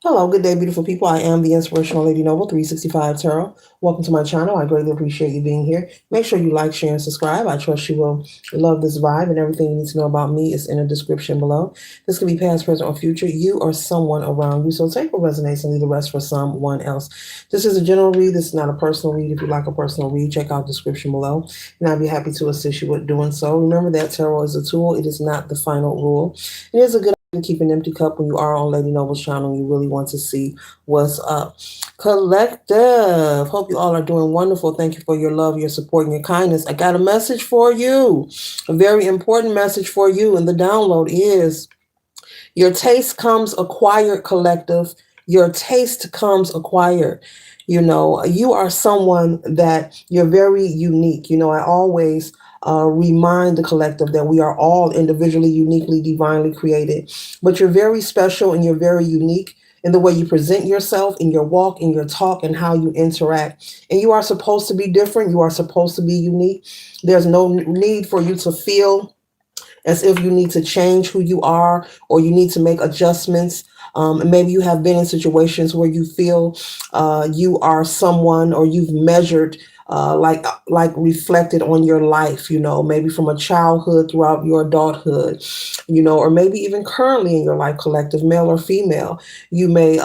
Hello, good day, beautiful people. I am the Inspirational Lady Noble 365 Tarot. Welcome to my channel. I greatly appreciate you being here. Make sure you like, share, and subscribe. I trust you will love this vibe, and everything you need to know about me is in the description below. This can be past, present, or future. You or someone around you. So take what resonates and leave the rest for someone else. This is a general read. This is not a personal read. If you like a personal read, check out the description below, and I'll be happy to assist you with doing so. Remember that tarot is a tool. It is not the final rule. It is a good to keep an empty cup when you are on Lady Noble's channel. You really want to see what's up. Collective. Hope you all are doing wonderful. Thank you for your love, your support, and your kindness. I got a message for you. A very important message for you. And the download is your taste comes acquired, collective. Your taste comes acquired. You are someone that you're very unique. I always remind the collective that we are all individually, uniquely, divinely created. But you're very special and you're very unique in the way you present yourself, in your walk, in your talk, and how you interact. And you are supposed to be different. You are supposed to be unique. There's no need for you to feel as if you need to change who you are or you need to make adjustments. Maybe you have been in situations where you feel you are someone or you've measured like reflected on your life, maybe from a childhood throughout your adulthood, or maybe even currently in your life, collective, male or female. You may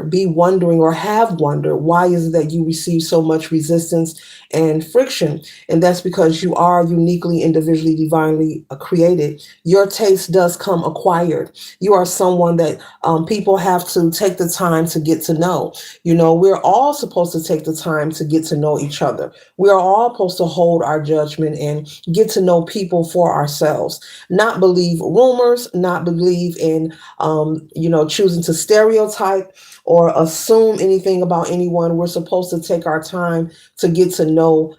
be wondering or have wondered, why is it that you receive so much resistance and friction? And that's because you are uniquely, individually, divinely created. Your taste does come acquired. You are someone that people have to take the time to get to know. We're all supposed to take the time to get to know each other. We are all supposed to hold our judgment and get to know people for ourselves, not believe rumors, not believe in, choosing to stereotype or assume anything about anyone. We're supposed to take our time to get to know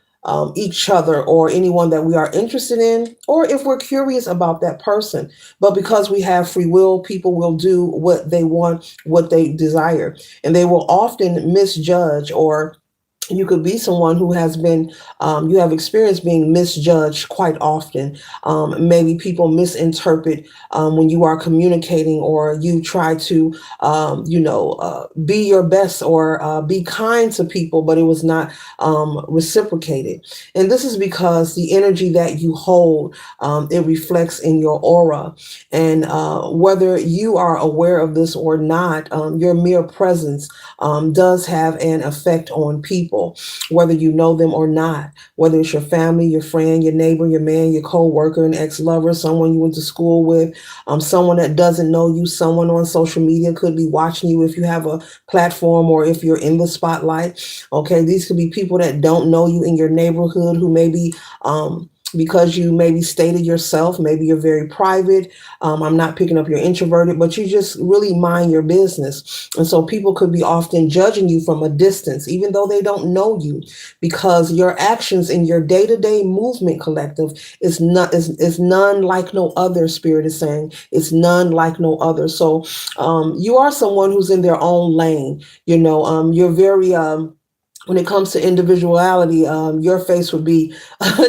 each other or anyone that we are interested in, or if we're curious about that person. But because we have free will, people will do what they want, what they desire, and they will often misjudge, or you could be someone who has been, you have experienced being misjudged quite often. Maybe people misinterpret when you are communicating, or you try to, be your best or be kind to people, but it was not reciprocated. And this is because the energy that you hold, it reflects in your aura. And whether you are aware of this or not, your mere presence does have an effect on people, whether you know them or not, whether it's your family, your friend, your neighbor, your man, your co-worker, an ex-lover, someone you went to school with, someone that doesn't know you, someone on social media could be watching you if you have a platform or if you're in the spotlight. Okay, these could be people that don't know you in your neighborhood, who maybe because you maybe stated yourself, maybe you're very private. I'm not picking up you're introverted, but you just really mind your business. And so people could be often judging you from a distance, even though they don't know you, because your actions in your day-to-day movement, collective, is none like no other. Spirit is saying it's none like no other. So you are someone who's in their own lane. You're very when it comes to individuality, your face would be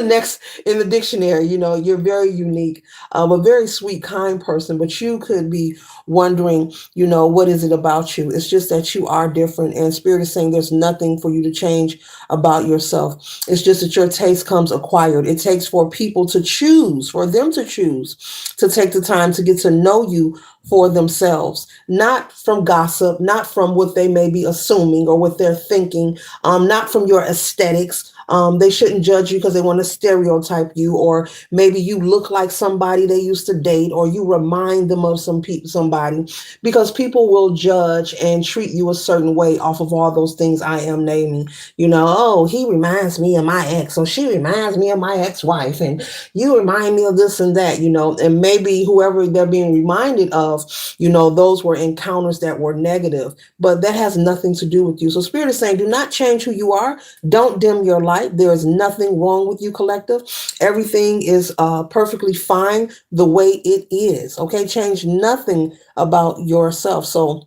next in the dictionary. You're very unique, a very sweet, kind person, but you could be wondering, what is it about you? It's just that you are different, and Spirit is saying there's nothing for you to change about yourself. It's just that your taste comes acquired. It takes for people to choose, for them to choose to take the time to get to know you for themselves, not from gossip, not from what they may be assuming or what they're thinking, not from your aesthetics. They shouldn't judge you because they want to stereotype you, or maybe you look like somebody they used to date, or you remind them of somebody, because people will judge and treat you a certain way off of all those things I am naming. Oh, he reminds me of my ex, or she reminds me of my ex-wife, and you remind me of this and that, and maybe whoever they're being reminded of, those were encounters that were negative, but that has nothing to do with you. So Spirit is saying, do not change who you are. Don't dim your light. There is nothing wrong with you, collective. Everything is perfectly fine the way it is. Okay, change nothing about yourself. So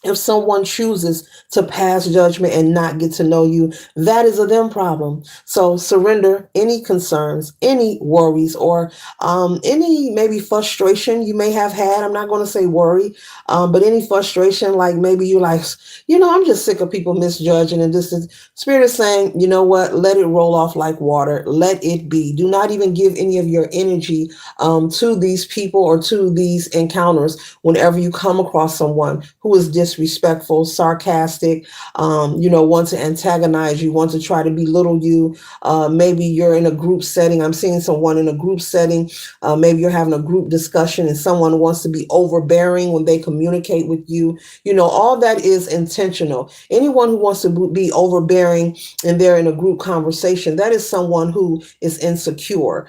If someone chooses to pass judgment and not get to know you, that is a them problem. So surrender any concerns, any worries, or any maybe frustration you may have had. I'm not going to say worry, but any frustration, like maybe you like, I'm just sick of people misjudging, and this is Spirit is saying, you know what, let it roll off like water. Let it be. Do not even give any of your energy to these people or to these encounters whenever you come across someone who is disrespectful, sarcastic, want to antagonize you, want to try to belittle you. Maybe you're in a group setting. I'm seeing someone in a group setting. Maybe you're having a group discussion and someone wants to be overbearing when they communicate with you. All that is intentional. Anyone who wants to be overbearing and they're in a group conversation, that is someone who is insecure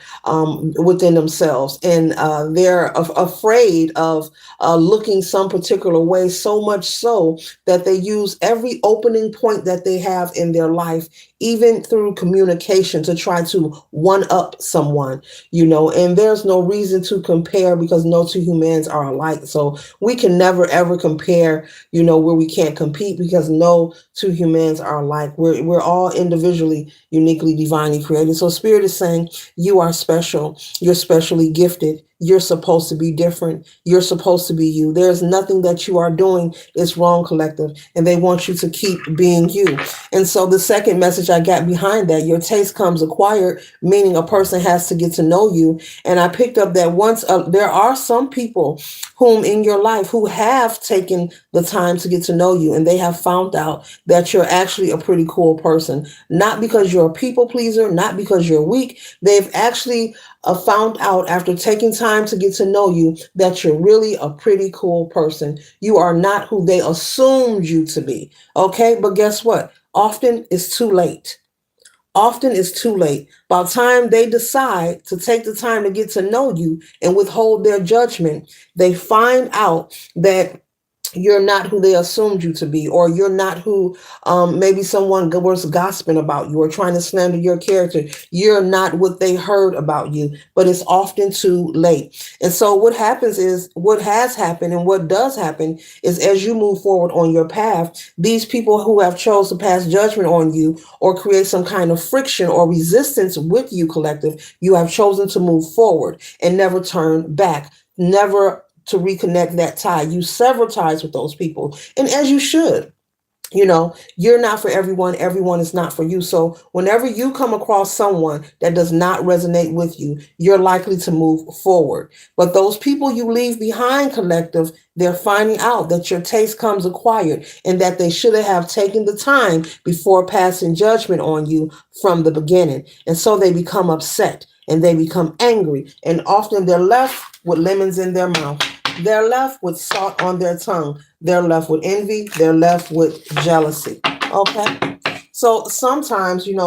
within themselves, and they're afraid of looking some particular way, so much so that they use every opening point that they have in their life, even through communication, to try to one up someone, and there's no reason to compare because no two humans are alike. So we can never ever compare, where we can't compete, because no two humans are alike. We're all individually, uniquely, divinely created. So Spirit is saying you are special. You're specially gifted. You're supposed to be different. You're supposed to be you. There's nothing that you are doing is wrong, collective, and they want you to keep being you. And so the second message I got behind that, your taste comes acquired, meaning a person has to get to know you. And I picked up that once there are some people whom in your life who have taken the time to get to know you, and they have found out that you're actually a pretty cool person, not because you're a people pleaser, not because you're weak. They've actually found out after taking time to get to know you that you're really a pretty cool person. You are not who they assumed you to be. Okay, but guess what? Often it's too late. Often it's too late. By the time they decide to take the time to get to know you and withhold their judgment, they find out that you're not who they assumed you to be, or you're not who maybe someone was gossiping about you or trying to slander your character. You're not what they heard about you, but it's often too late. And so what happens is, what has happened and what does happen is, as you move forward on your path, these people who have chose to pass judgment on you or create some kind of friction or resistance with you, collective, you have chosen to move forward and never turn back, never to reconnect that tie. You sever ties with those people, and as you should. You're not for everyone. Everyone is not for you. So whenever you come across someone that does not resonate with you, you're likely to move forward. But those people you leave behind, collective, they're finding out that your taste comes acquired and that they should have taken the time before passing judgment on you from the beginning. And so they become upset and they become angry. And often they're left with lemons in their mouth. They're left with salt on their tongue. They're left with envy. They're left with jealousy. Okay. So sometimes, you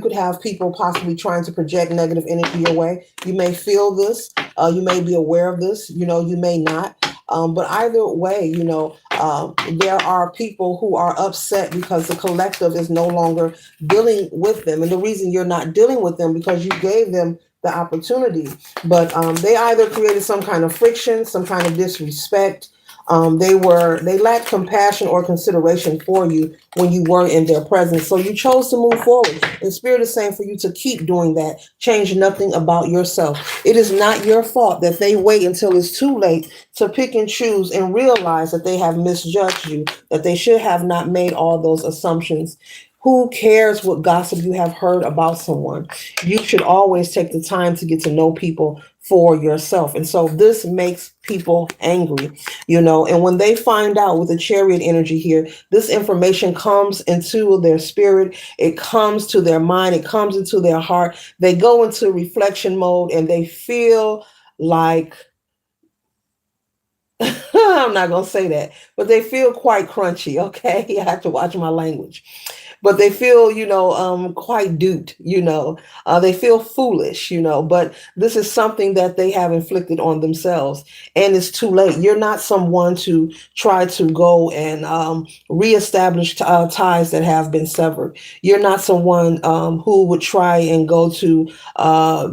could have people possibly trying to project negative energy your way. You may feel this. You may be aware of this. You may not. But either way, there are people who are upset because the collective is no longer dealing with them. And the reason you're not dealing with them because you gave them the opportunity. But they either created some kind of friction, some kind of disrespect. They lacked compassion or consideration for you when you were in their presence. So you chose to move forward. And Spirit is saying for you to keep doing that. Change nothing about yourself. It is not your fault that they wait until it's too late to pick and choose and realize that they have misjudged you, that they should have not made all those assumptions. Who cares what gossip you have heard about someone? You should always take the time to get to know people for yourself. And so this makes people angry, and when they find out with the chariot energy here, this information comes into their spirit, it comes to their mind, it comes into their heart. They go into reflection mode and they feel like, I'm not going to say that, but they feel quite crunchy. Okay. I have to watch my language. But they feel, quite duped, they feel foolish, but this is something that they have inflicted on themselves, and it's too late. You're not someone to try to go and reestablish ties that have been severed. You're not someone who would try and go to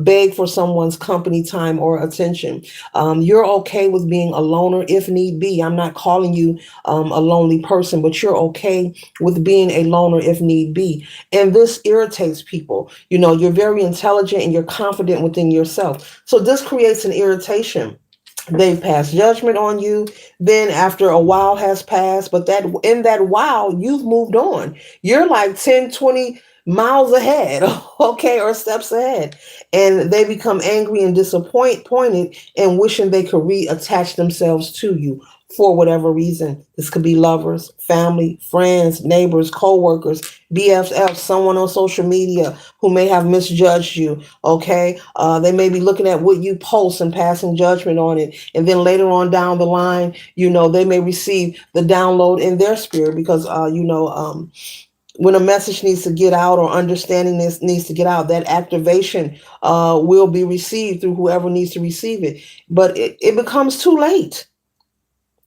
beg for someone's company time or attention. You're okay with being alone loner if need be. I'm not calling you a lonely person, but you're okay with being a loner if need be. And this irritates people. You're very intelligent and you're confident within yourself. So this creates an irritation. They've passed judgment on you. Then after a while has passed, but that in that while, you've moved on. You're like 10, 20 miles ahead, okay, or steps ahead. And they become angry and disappointed and wishing they could reattach themselves to you for whatever reason. This could be lovers, family, friends, neighbors, co-workers, BFF, someone on social media who may have misjudged you. Okay. They may be looking at what you post and passing judgment on it. And then later on down the line, they may receive the download in their spirit because, when a message needs to get out or understanding this needs to get out, that activation will be received through whoever needs to receive it. But it becomes too late.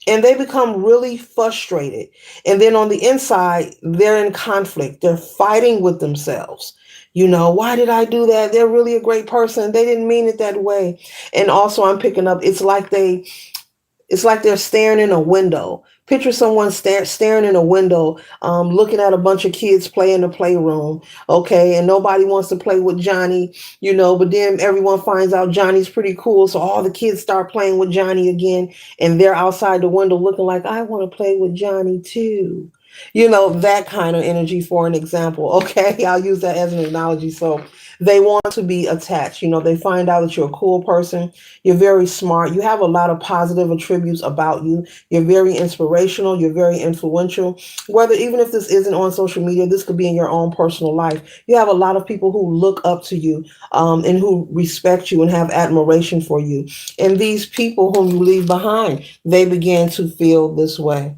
And they become really frustrated. And then on the inside, they're in conflict. They're fighting with themselves. Why did I do that? They're really a great person. They didn't mean it that way. And also I'm picking up, it's like they're staring in a window. Picture someone staring in a window, looking at a bunch of kids play in the playroom, okay, and nobody wants to play with Johnny, but then everyone finds out Johnny's pretty cool, so all the kids start playing with Johnny again, and they're outside the window looking like, I want to play with Johnny too. That kind of energy, for an example, okay? I'll use that as an analogy. So they want to be attached. They find out that you're a cool person. You're very smart. You have a lot of positive attributes about you. You're very inspirational. You're very influential. Even if this isn't on social media, this could be in your own personal life. You have a lot of people who look up to you and who respect you and have admiration for you. And these people whom you leave behind, they begin to feel this way.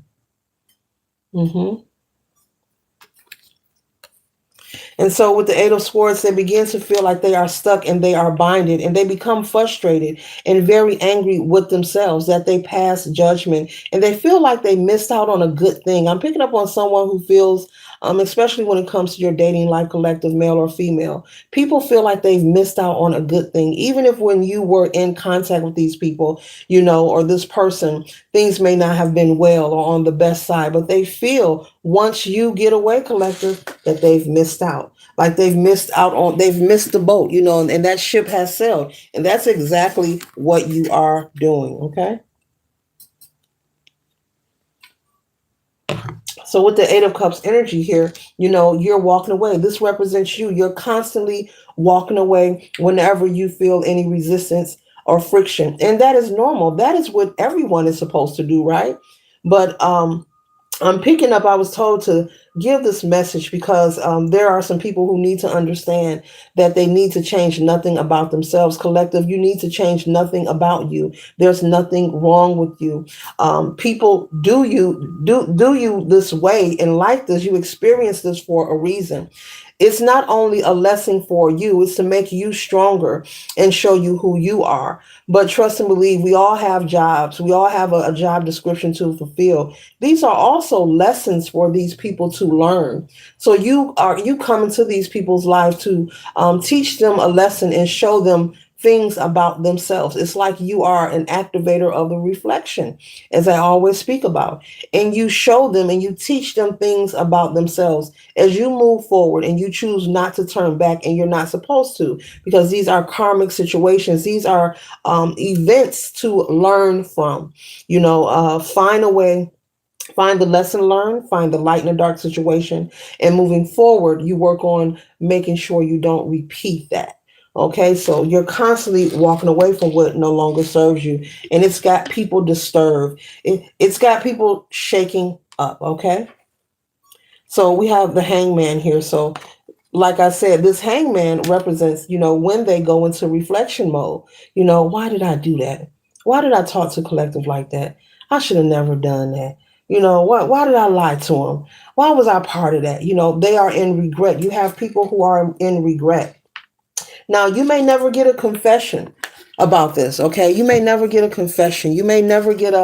Mm-hmm. And so with the Eight of Swords, they begin to feel like they are stuck and they are binded, and they become frustrated and very angry with themselves that they pass judgment and they feel like they missed out on a good thing. I'm picking up on someone who feels, especially when it comes to your dating life collective, male or female, people feel like they've missed out on a good thing. Even if when you were in contact with these people, or this person, things may not have been well or on the best side, but they feel once you get away, collective, that they've missed out. Like they've missed the boat, and that ship has sailed. And that's exactly what you are doing. Okay. So with the Eight of Cups energy here, you're walking away. This represents you. You're constantly walking away whenever you feel any resistance or friction. And that is normal. That is what everyone is supposed to do, right? But I'm picking up, I was told to give this message because there are some people who need to understand that they need to change nothing about themselves. Collective, you need to change nothing about you. There's nothing wrong with you. People do you this way and like this. You experience this for a reason. It's not only a lesson for you, it's to make you stronger and show you who you are. But trust and believe, we all have jobs. We all have a job description to fulfill. These are also lessons for these people to learn. So you come into these people's lives to teach them a lesson and show them things about themselves. It's like you are an activator of the reflection, as I always speak about. And you show them and you teach them things about themselves as you move forward and you choose not to turn back, and you're not supposed to, because these are karmic situations. These are events to learn from. Find a way. Find the lesson learned, find the light in a dark situation, and moving forward, you work on making sure you don't repeat that. Okay, so you're constantly walking away from what no longer serves you, and it's got people disturbed. It's got people shaking up. Okay, so we have the Hangman here. So like I said, this hangman represents, when they go into reflection mode, why did I do that? Why did I talk to collective like that? I should have never done that. Why did I lie to them? Why was I part of that? They are in regret. You have people who are in regret. Now, you may never get a confession about this, okay? You may never get a confession. You may never get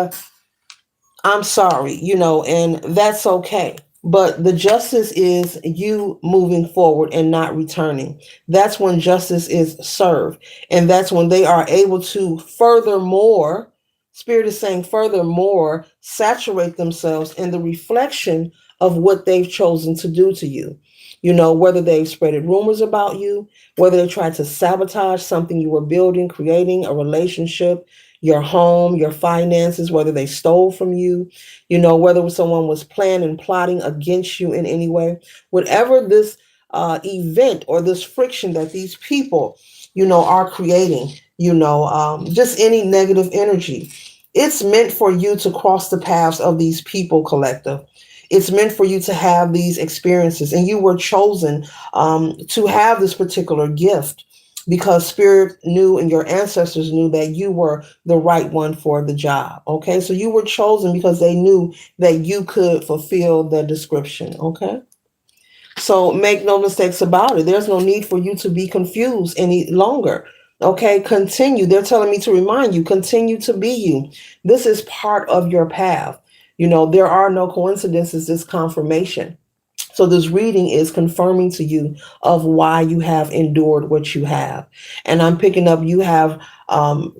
I'm sorry, and that's okay. But the justice is you moving forward and not returning. That's when justice is served. And that's when they are able to furthermore Spirit is saying, furthermore, saturate themselves in the reflection of what they've chosen to do to you. Whether they've spread rumors about you, whether they tried to sabotage something you were building, creating a relationship, your home, your finances, whether they stole from you, whether someone was planning and plotting against you in any way, whatever this event or this friction that these people, are creating, just any negative energy. It's meant for you to cross the paths of these people, collective. It's meant for you to have these experiences, and you were chosen to have this particular gift because Spirit knew and your ancestors knew that you were the right one for the job. Okay, so you were chosen because they knew that you could fulfill the description. Okay. So make no mistakes about it. There's no need for you to be confused any longer. Okay, continue. They're telling me to remind you, continue to be you. This is part of your path. There are no coincidences, this confirmation. So this reading is confirming to you of why you have endured what you have. And I'm picking up you have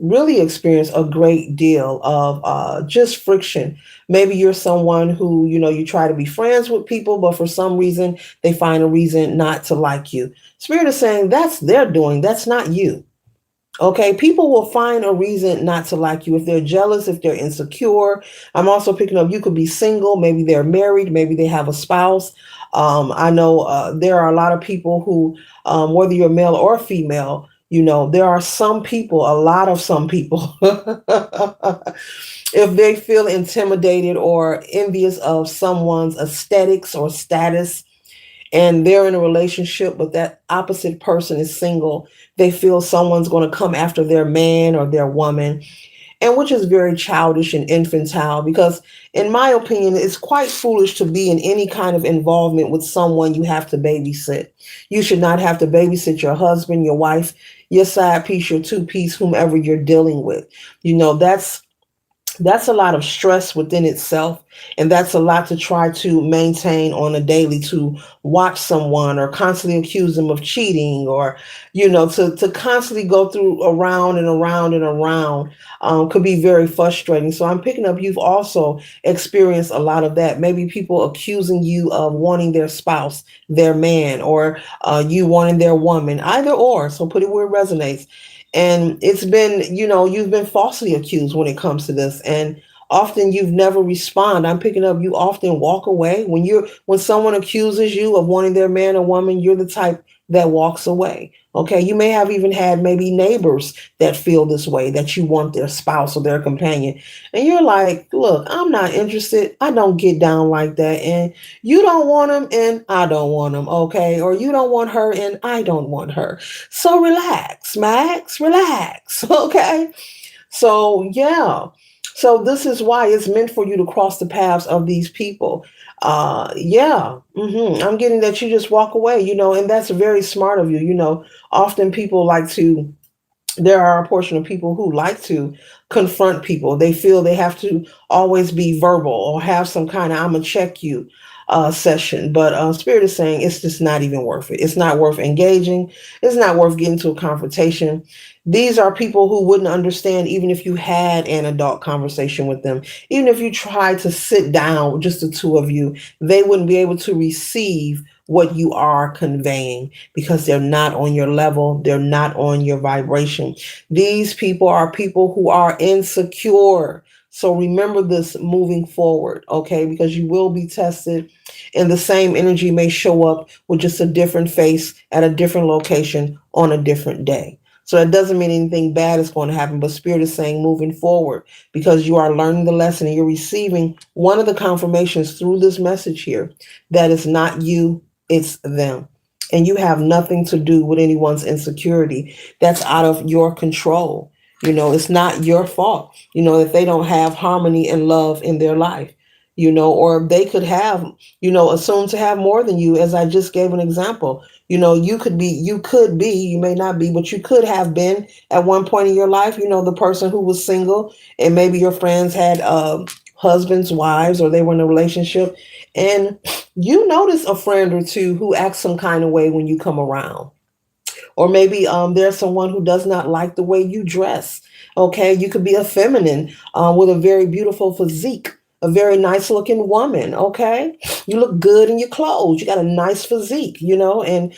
really experienced a great deal of just friction. Maybe you're someone who, you try to be friends with people, but for some reason they find a reason not to like you. Spirit is saying that's their doing. That's not you. Okay, people will find a reason not to like you if they're jealous, if they're insecure. I'm also picking up you could be single, maybe they're married, maybe they have a spouse. I know there are a lot of people who, whether you're male or female, there are some people, a lot of some people, if they feel intimidated or envious of someone's aesthetics or status, and they're in a relationship, but that opposite person is single, they feel someone's going to come after their man or their woman, and which is very childish and infantile because, in my opinion, it's quite foolish to be in any kind of involvement with someone you have to babysit. You should not have to babysit your husband, your wife, your side piece, your two piece, whomever you're dealing with. That's a lot of stress within itself, and that's a lot to try to maintain on a daily, to watch someone or constantly accuse them of cheating, or to constantly go through around and around and around, could be very frustrating. So I'm picking up you've also experienced a lot of that. Maybe people accusing you of wanting their spouse, their man, or you wanting their woman, either or. So put it where it resonates. And it's been, you've been falsely accused when it comes to this. And often you've never respond. I'm picking up you often walk away when someone accuses you of wanting their man or woman, you're the type that walks away. Okay, you may have even had maybe neighbors that feel this way, that you want their spouse or their companion, and you're like, look, I'm not interested, I don't get down like that, and you don't want them and I don't want them. Okay, or you don't want her and I don't want her. So relax, Max, relax. Okay. So, yeah. So, this is why it's meant for you to cross the paths of these people. Yeah. I'm getting that you just walk away, and that's very smart of you. Often people like to, there are a portion of people who like to confront people. They feel they have to always be verbal or have some kind of I'm gonna check you session. But Spirit is saying it's just not even worth it. It's not worth engaging. It's not worth getting to a confrontation. These are people who wouldn't understand even if you had an adult conversation with them. Even if you tried to sit down with just the two of you, they wouldn't be able to receive what you are conveying because they're not on your level, they're not on your vibration. These people are people who are insecure. So remember this moving forward, okay? Because you will be tested, and the same energy may show up with just a different face at a different location on a different day. So that doesn't mean anything bad is going to happen, but Spirit is saying moving forward, because you are learning the lesson and you're receiving one of the confirmations through this message here that it's not you, it's them. And you have nothing to do with anyone's insecurity. That's out of your control. It's not your fault, if they don't have harmony and love in their life, or they could have, assume to have more than you, as I just gave an example. You may not be, but you could have been at one point in your life, the person who was single, and maybe your friends had husbands, wives, or they were in a relationship, and you notice a friend or two who acts some kind of way when you come around. Or maybe there's someone who does not like the way you dress. Okay, you could be a feminine with a very beautiful physique, a very nice looking woman. Okay, you look good in your clothes. You got a nice physique, and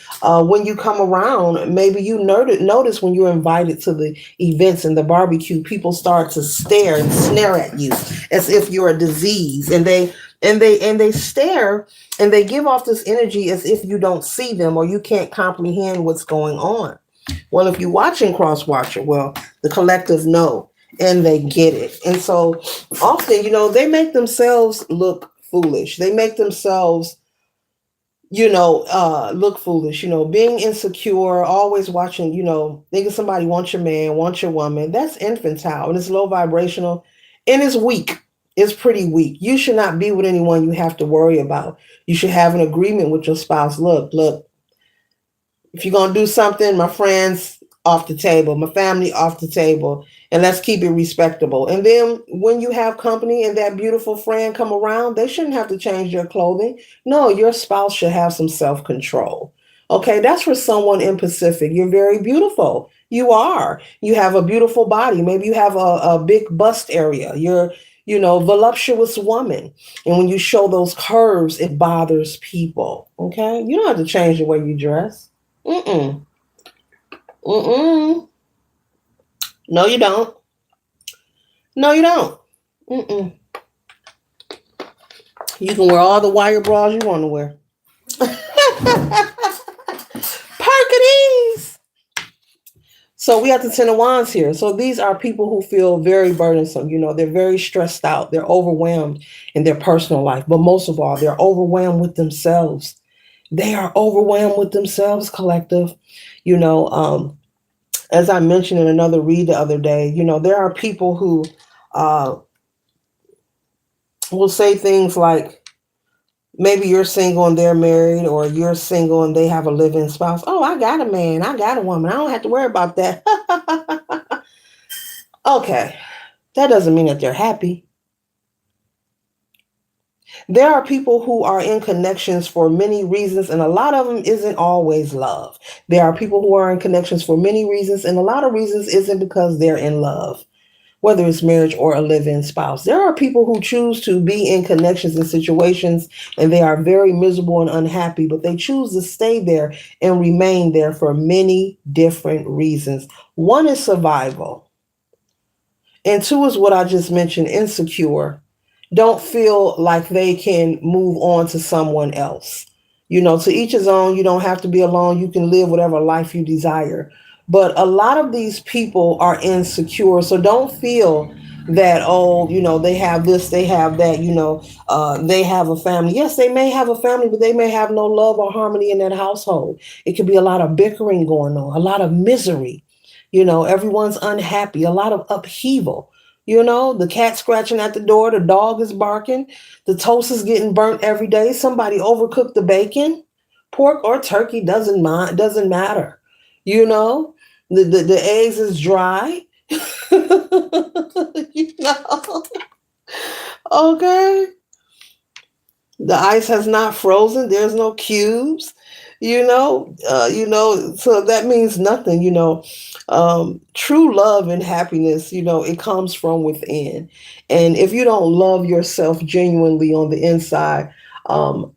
when you come around, maybe you notice when you're invited to the events and the barbecue, people start to stare and snare at you as if you're a disease, and they stare and they give off this energy as if you don't see them or you can't comprehend what's going on. Well, if you're watching Cross Watcher, well, the collective know and they get it. And so often, they make themselves look foolish. They make themselves, look foolish, being insecure, always watching, thinking somebody wants your man, wants your woman. That's infantile and it's low vibrational and it's weak. It's pretty weak. You should not be with anyone you have to worry about. You should have an agreement with your spouse. Look, if you're going to do something, my friends off the table, my family off the table, and let's keep it respectable. And then when you have company and that beautiful friend come around, they shouldn't have to change their clothing. No, your spouse should have some self-control. Okay, that's for someone in Pacific. You're very beautiful. You are. You have a beautiful body. Maybe you have a big bust area. You're, voluptuous woman. And when you show those curves, it bothers people. Okay, you don't have to change the way you dress. Mm-mm. Mm-mm. No, you don't. No, you don't. Mm-mm. You can wear all the wire bras you want to wear. Perkities. So we have the Ten of Wands here. So these are people who feel very burdensome. They're very stressed out. They're overwhelmed in their personal life. But most of all, they're overwhelmed with themselves. They are overwhelmed with themselves, collective. You know, um, as I mentioned in another read the other day, there are people who uh, will say things like, maybe you're single and they're married, or you're single and they have a living spouse. Oh, I got a man, I got a woman. I don't have to worry about that. Okay, that doesn't mean that they're happy. There are people who are in connections for many reasons, and a lot of them isn't always love. There are people who are in connections for many reasons, and a lot of reasons isn't because they're in love, whether it's marriage or a live-in spouse. There are people who choose to be in connections and situations and they are very miserable and unhappy, but they choose to stay there and remain there for many different reasons. One is survival, and two is what I just mentioned, insecure. Don't feel like they can move on to someone else. To each his own. You don't have to be alone. You can live whatever life you desire. But a lot of these people are insecure. So don't feel that, oh, they have this, they have that, they have a family. Yes, they may have a family, but they may have no love or harmony in that household. It could be a lot of bickering going on, a lot of misery. Everyone's unhappy, a lot of upheaval. The cat scratching at the door, the dog is barking, the toast is getting burnt every day, somebody overcooked the bacon, pork or turkey doesn't matter. The eggs is dry. you know, okay. The ice has not frozen. There's no cubes. So that means nothing. True love and happiness. It comes from within, and if you don't love yourself genuinely on the inside, um,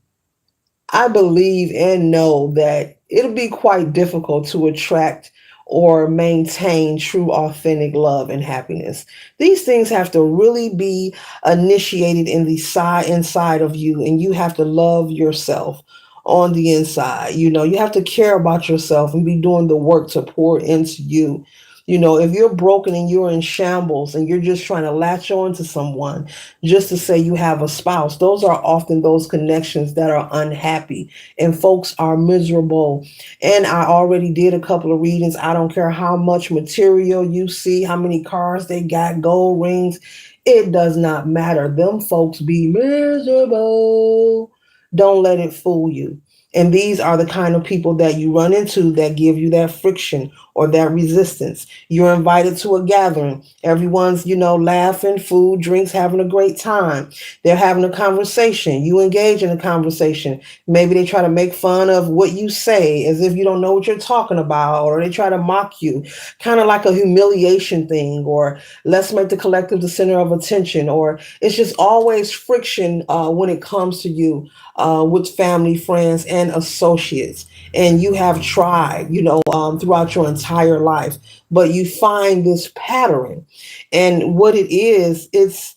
I believe and know that it'll be quite difficult to attract or maintain true, authentic love and happiness. These things have to really be initiated in the inside of you, and you have to love yourself on the inside. You have to care about yourself and be doing the work to pour into you. If you're broken and you're in shambles and you're just trying to latch on to someone just to say you have a spouse, those are often those connections that are unhappy and folks are miserable. And I already did a couple of readings. I don't care how much material you see, how many cars they got, gold rings. It does not matter. Them folks be miserable. Don't let it fool you. And these are the kind of people that you run into that give you that friction or that resistance. You're invited to a gathering. Everyone's, laughing, food, drinks, having a great time. They're having a conversation. You engage in a conversation. Maybe they try to make fun of what you say as if you don't know what you're talking about, or they try to mock you, kind of like a humiliation thing, or let's make the collective the center of attention, or it's just always friction when it comes to you with family, friends, and associates. And you have tried, throughout your entire life, but you find this pattern. And what it is, it's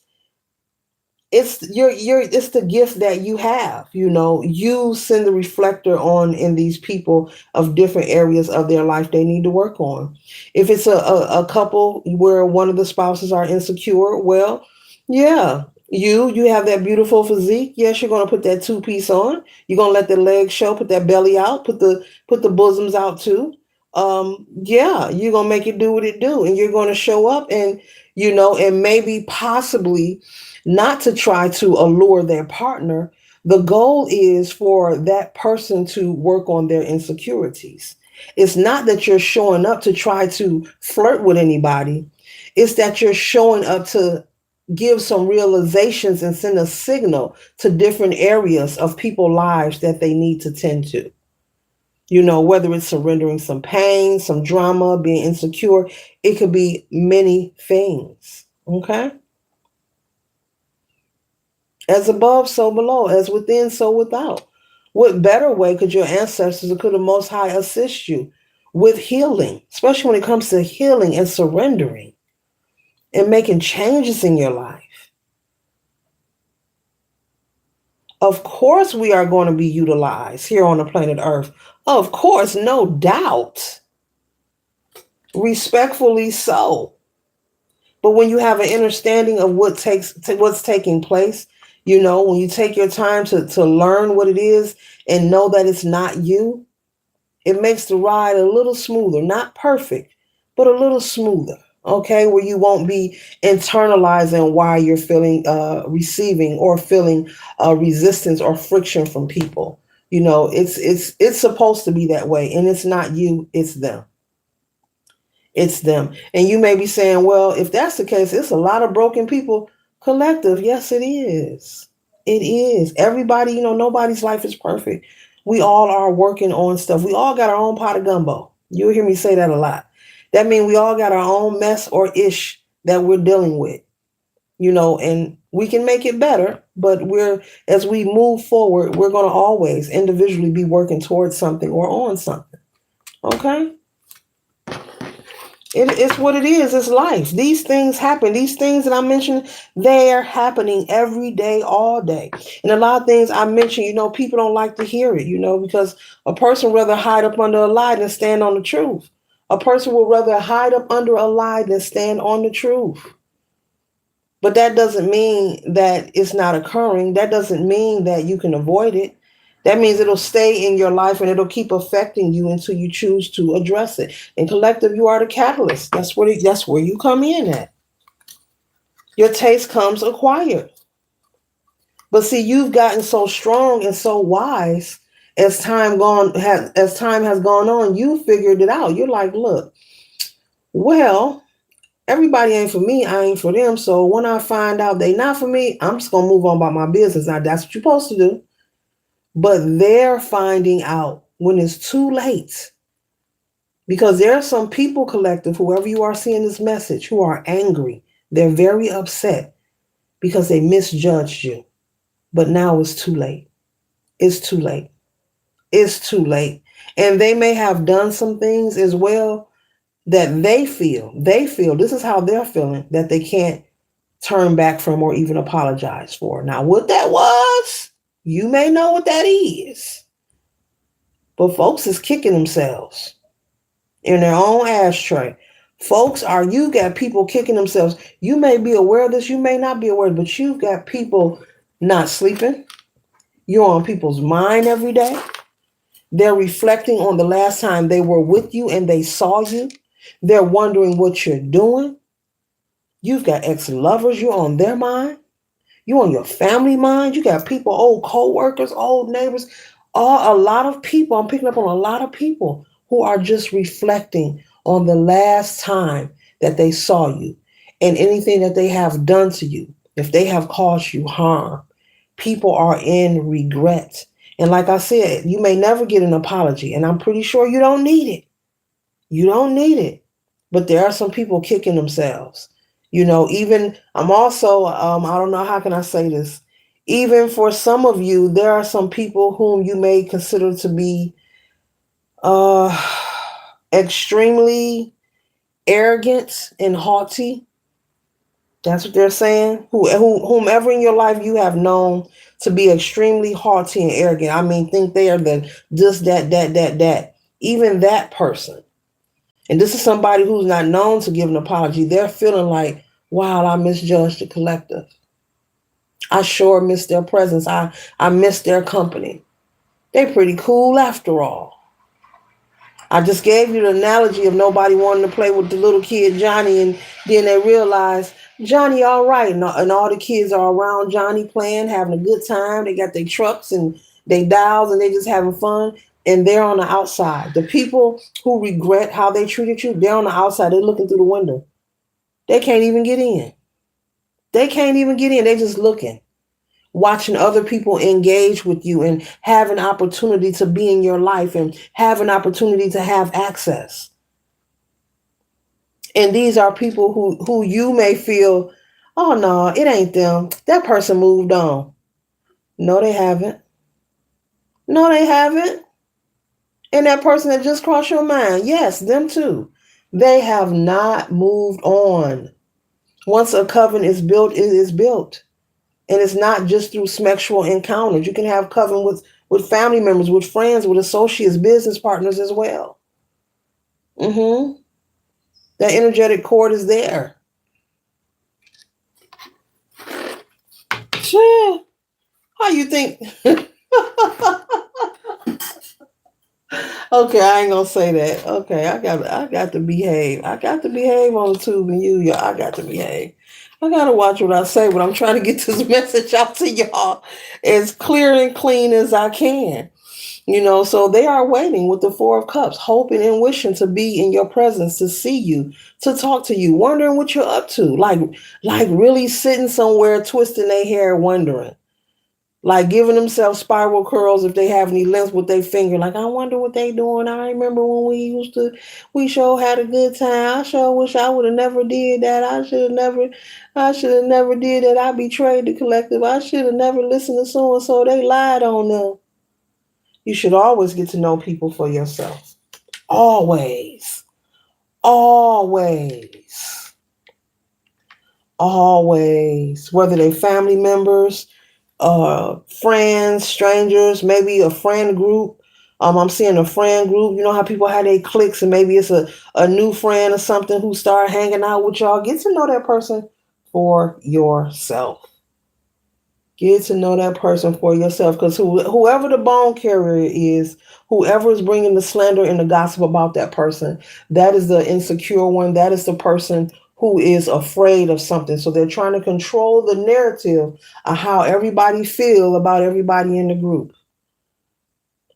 the gift that you have. You send the reflector on in these people of different areas of their life they need to work on. If it's a couple where one of the spouses are insecure, well, yeah, you have that beautiful physique. Yes, you're going to put that two-piece on. You're going to let the legs show, put that belly out, put the bosoms out too. Yeah, you're going to make it do what it do, and you're going to show up, and maybe possibly not to try to allure their partner. The goal is for that person to work on their insecurities. It's not that you're showing up to try to flirt with anybody. It's that you're showing up to give some realizations and send a signal to different areas of people's lives that they need to tend to. Whether it's surrendering some pain, some drama, being insecure, it could be many things. Okay? As above, so below. As within, so without. What better way could your ancestors or could the Most High assist you with healing, especially when it comes to healing and surrendering and making changes in your life? Of course, we are going to be utilized here on the planet Earth. Of course, no doubt. Respectfully so. But when you have an understanding of what's taking place, when you take your time to learn what it is and know that it's not you, it makes the ride a little smoother. Not perfect, but a little smoother. Okay, where you won't be internalizing why you're feeling receiving or feeling resistance or friction from people. It's supposed to be that way, and it's not you, it's them. It's them. And you may be saying, well, if that's the case, it's a lot of broken people collective. Yes, it is. It is. Everybody, nobody's life is perfect. We all are working on stuff. We all got our own pot of gumbo. You'll hear me say that a lot. That means we all got our own mess or ish that we're dealing with, and we can make it better. But as we move forward, we're going to always individually be working towards something or on something. Okay? It's what it is. It's life. These things happen. These things that I mentioned, they are happening every day, all day. And a lot of things I mentioned, people don't like to hear it, because a person rather hide up under a lie than stand on the truth. A person will rather hide up under a lie than stand on the truth. But that doesn't mean that it's not occurring. That doesn't mean that you can avoid it. That means it'll stay in your life and it'll keep affecting you until you choose to address it. In collective, you are the catalyst. That's where you come in at. Your taste comes acquired. But see, you've gotten so strong and so wise as time has gone on. You figured it out. You're like, look, well, everybody ain't for me. I ain't for them. So when I find out they not for me, I'm just gonna move on about my business. Now that's what you're supposed to do. But they're finding out when it's too late. Because there are some people collective, whoever you are seeing this message, who are angry. They're very upset because they misjudged you. But now it's too late. It's too late. It's too late. And they may have done some things as well that they feel, this is how they're feeling, that they can't turn back from or even apologize for. Now, what that was, you may know what that is. But folks is kicking themselves in their own ashtray. Folks, you got people kicking themselves. You may be aware of this, you may not be aware of it, but you've got people not sleeping. You're on people's mind every day. They're reflecting on the last time they were with you and they saw you. They're wondering what you're doing. You've got ex-lovers, you're on their mind. You're on your family mind. You got people, old co-workers, old neighbors, A lot of people, I'm picking up on a lot of people who are just reflecting on the last time that they saw you and anything that they have done to you. If they have caused you harm, people are in regret. And like I said, you may never get an apology, and I'm pretty sure you don't need it. You don't need it. But there are some people kicking themselves. Even I'm also, I don't know, how can I say this? Even for some of you, there are some people whom you may consider to be uh, extremely arrogant and haughty. That's what they're saying. Whomever in your life you have known to be extremely haughty and arrogant. I mean, think they are the this, that. Even that person. And this is somebody who's not known to give an apology. They're feeling like, wow, I misjudged the collective. I sure miss their presence. I miss their company. They're pretty cool after all. I just gave you the analogy of nobody wanting to play with the little kid Johnny, and then they realize Johnny all right, and all the kids are around Johnny playing, having a good time. They got their trucks and they dials, and they just having fun. And they're on the outside. The people who regret how they treated you, they're on the outside. They're looking through the window. They can't even get in. They can't even get in. They're just looking, watching other people engage with you and have an opportunity to be in your life and have an opportunity to have access. And these are people who you may feel, oh no, it ain't them. That person moved on. No, they haven't. No, they haven't. And that person that just crossed your mind, yes, them too. They have not moved on. Once a covenant is built, it is built. And it's not just through sexual encounters. You can have covenant with family members, with friends, with associates, business partners as well. That energetic cord is there. Sure. How you think? Okay, I ain't gonna say that. Okay, I got to behave. I got to behave on the tube and you. I got to behave. I gotta watch what I say, but I'm trying to get this message out to y'all as clear and clean as I can. So they are waiting with the Four of Cups, hoping and wishing to be in your presence, to see you, to talk to you, wondering what you're up to, like really sitting somewhere, twisting their hair, wondering, like giving themselves spiral curls if they have any length with their finger. Like, I wonder what they doing. I remember when we sure had a good time. I sure wish I would have never did that. I should have never did that. I betrayed the collective. I should have never listened to so and so. They lied on them. You should always get to know people for yourself. Always. Always. Always. Whether they family members, friends, strangers, maybe a friend group. I'm seeing a friend group. You know how people have their cliques, and maybe it's a new friend or something who start hanging out with y'all. Get to know that person for yourself. Get to know that person for yourself, because whoever the bone carrier is, whoever is bringing the slander and the gossip about that person, that is the insecure one. That is the person who is afraid of something. So they're trying to control the narrative of how everybody feel about everybody in the group.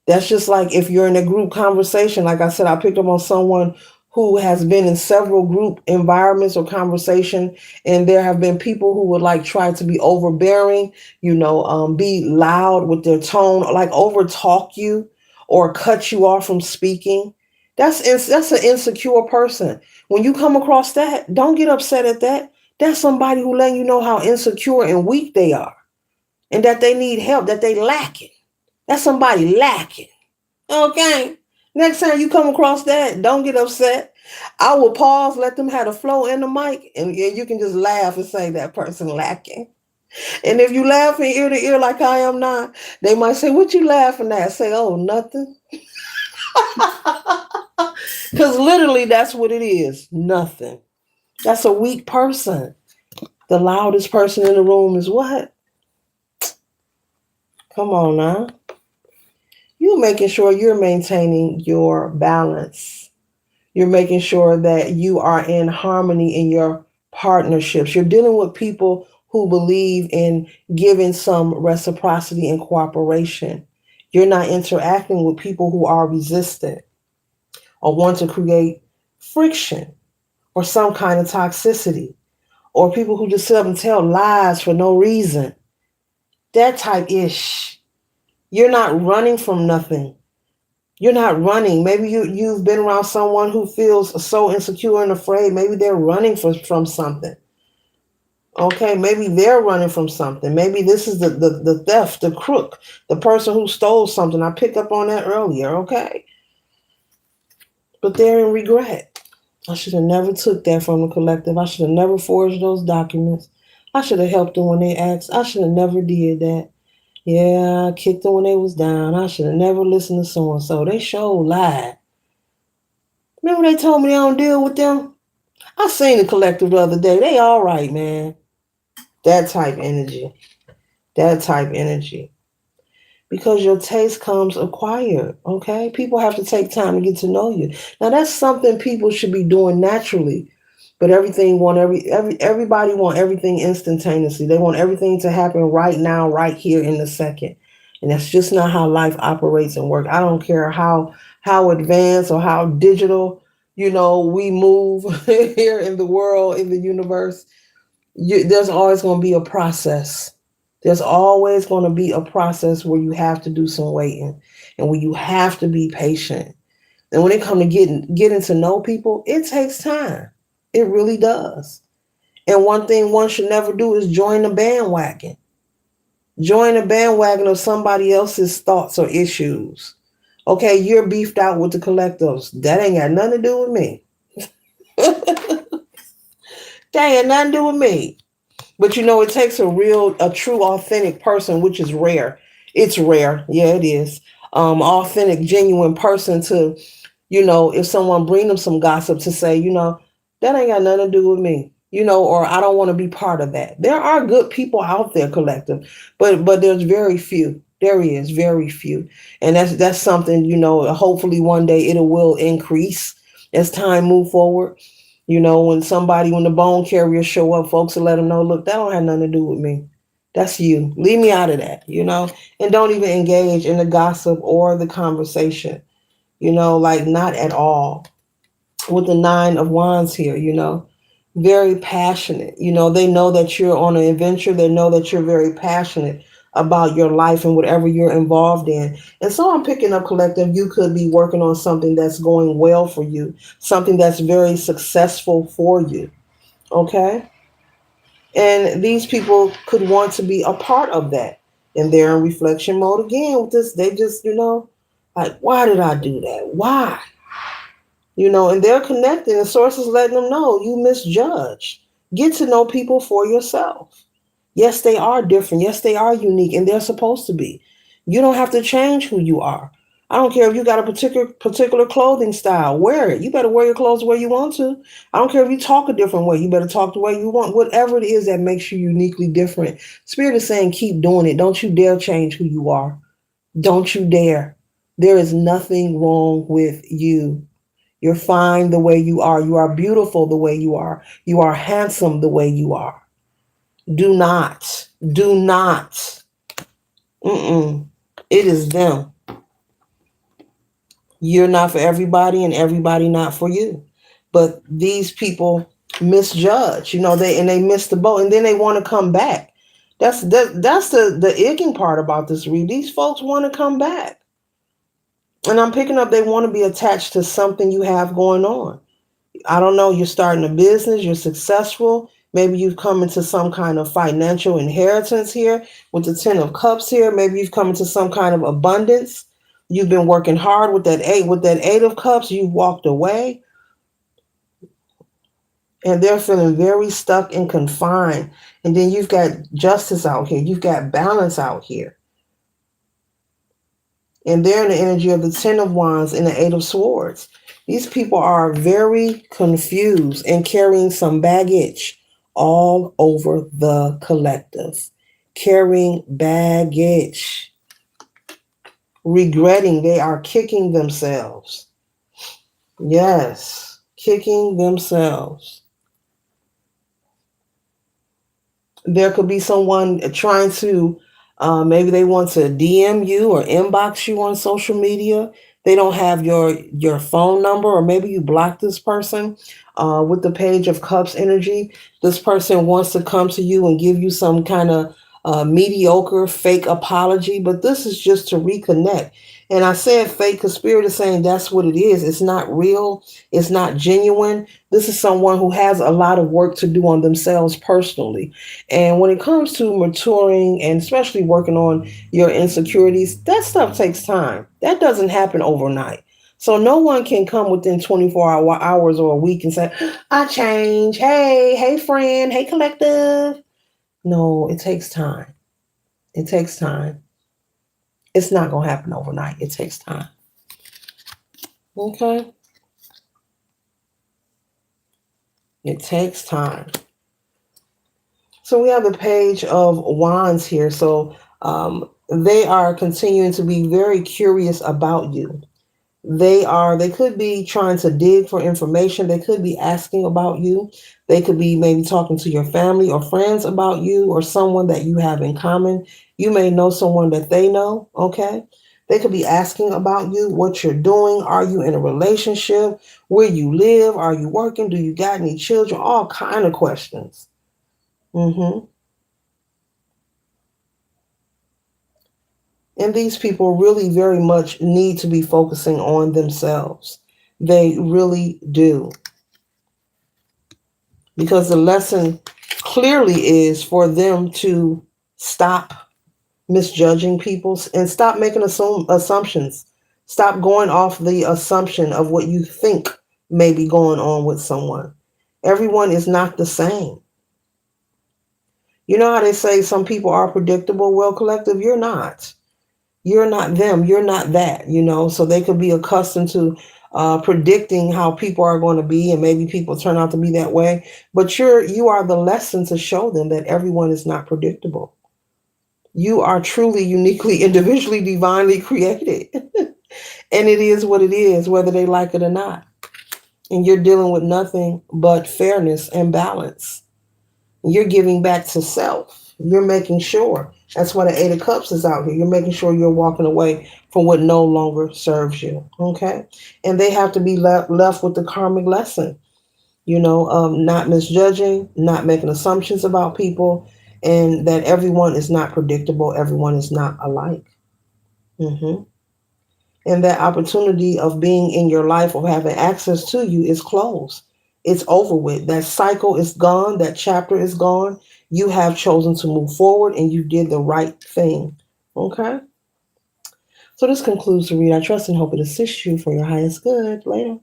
That's just like if you're in a group conversation. Like I said, I picked up on someone who has been in several group environments or conversation, and there have been people who would like try to be overbearing, be loud with their tone, like over talk you or cut you off from speaking. That's an insecure person. When you come across that, don't get upset at that. That's somebody who letting you know how insecure and weak they are, and that they need help, that they lacking. That's somebody lacking. Okay. Next time you come across that, don't get upset. I will pause, let them have the flow in the mic, and you can just laugh and say that person lacking. And if you laugh in ear to ear like I am now, they might say, what you laughing at? Say, oh, nothing. Because literally that's what it is. Nothing. That's a weak person. The loudest person in the room is what? Come on now. You're making sure you're maintaining your balance. You're making sure that you are in harmony in your partnerships. You're dealing with people who believe in giving some reciprocity and cooperation. You're not interacting with people who are resistant or want to create friction or some kind of toxicity, or people who just sit up and tell lies for no reason. That type ish. You're not running from nothing. You're not running. Maybe you've been around someone who feels so insecure and afraid. Maybe they're running from something. Okay, maybe they're running from something. Maybe this is the theft, the crook, the person who stole something. I picked up on that earlier, okay? But they're in regret. I should have never took that from the collective. I should have never forged those documents. I should have helped them when they asked. I should have never did that. Yeah, I kicked them when they was down. I should have never listened to so and so. They sure lied. Remember they told me they don't deal with them? I seen the collective the other day. They all right, man. That type energy. That type energy. Because your taste comes acquired, okay? People have to take time to get to know you. Now that's something people should be doing naturally. But everybody want everything instantaneously. They want everything to happen right now, right here in the second. And that's just not how life operates and works. I don't care how advanced or how digital, we move here in the world, in the universe. There's always going to be a process. There's always going to be a process where you have to do some waiting and where you have to be patient. And when it comes to getting to know people, it takes time. It really does. And one thing one should never do is join the bandwagon. Join the bandwagon of somebody else's thoughts or issues. Okay, you're beefed out with the collectives. That ain't got nothing to do with me. That ain't nothing to do with me. But it takes a true, authentic person, which is rare. It's rare. Yeah, it is. Authentic, genuine person to, if someone bring them some gossip to say, that ain't got nothing to do with me, or I don't want to be part of that. There are good people out there, collective, but there's very few. There is very few. And that's something, hopefully one day it will increase as time move forward. When the bone carriers show up, folks will let them know, look, that don't have nothing to do with me. That's you. Leave me out of that, and don't even engage in the gossip or the conversation, like not at all. With the 9 of Wands here, very passionate. They know that you're on an adventure. They know that you're very passionate about your life and whatever you're involved in. And so I'm picking up, collective, you could be working on something that's going well for you, something that's very successful for you. Okay? And these people could want to be a part of that. And they're in reflection mode again with this. They just, like, why did I do that? Why? And they're connecting. The source is letting them know you misjudged. Get to know people for yourself. Yes, they are different. Yes, they are unique, and they're supposed to be. You don't have to change who you are. I don't care if you got a particular clothing style. Wear it. You better wear your clothes the way you want to. I don't care if you talk a different way. You better talk the way you want. Whatever it is that makes you uniquely different. Spirit is saying keep doing it. Don't you dare change who you are. Don't you dare. There is nothing wrong with you. You're fine the way you are. You are beautiful the way you are. You are handsome the way you are. Do not. It is them. You're not for everybody and everybody not for you. But these people misjudge, they miss the boat and then they want to come back. That's the icky part about this read. These folks want to come back. And I'm picking up they want to be attached to something you have going on. I don't know, you're starting a business, you're successful. Maybe you've come into some kind of financial inheritance here with the 10 of Cups here. Maybe you've come into some kind of abundance. You've been working hard with that 8 of Cups. You've walked away. And they're feeling very stuck and confined. And then you've got justice out here. You've got balance out here. And they're in the energy of the 10 of Wands and the 8 of Swords. These people are very confused and carrying some baggage all over the collective. Carrying baggage. Regretting, they are kicking themselves. Yes, kicking themselves. There could be someone trying to Maybe they want to DM you or inbox you on social media. They don't have your phone number, or maybe you block this person. With the Page of Cups energy, this person wants to come to you and give you some kind of mediocre, fake apology, but this is just to reconnect. And I said fake because Spirit is saying that's what it is. It's not real. It's not genuine. This is someone who has a lot of work to do on themselves personally. And when it comes to maturing and especially working on your insecurities, that stuff takes time. That doesn't happen overnight. So no one can come within 24 hours or a week and say, I change. Hey, friend. Hey, collective. No, it takes time. It takes time. It's not going to happen overnight. It takes time. Okay? It takes time. So we have the Page of Wands here. So they are continuing to be very curious about you. They could be trying to dig for information. They could be asking about you. They could be maybe talking to your family or friends about you, or someone that you have in common. You may know someone that they know. Okay. They could be asking about you, what you're doing. Are you in a relationship? Where you live? Are you working? Do you got any children? All kind of questions. hmm And these people really very much need to be focusing on themselves. They really do. Because the lesson clearly is for them to stop misjudging people and stop making assumptions. Stop going off the assumption of what you think may be going on with someone. Everyone is not the same. You know how they say some people are predictable? Well, collective, you're not. You're not them. You're not that, so they could be accustomed to predicting how people are going to be, and maybe people turn out to be that way. But you are the lesson to show them that everyone is not predictable. You are truly, uniquely, individually, divinely created. And it is what it is, whether they like it or not. And you're dealing with nothing but fairness and balance. You're giving back to self. You're making sure. That's why the Eight of Cups is out here. You're making sure you're walking away from what no longer serves you. Okay? And they have to be left with the karmic lesson, not misjudging, not making assumptions about people, and that everyone is not predictable. Everyone is not alike. hmm And that opportunity of being in your life or having access to you is closed. It's over with. That cycle is gone. That chapter is gone. You have chosen to move forward and you did the right thing. Okay? So this concludes the read. I trust and hope it assists you for your highest good. Later.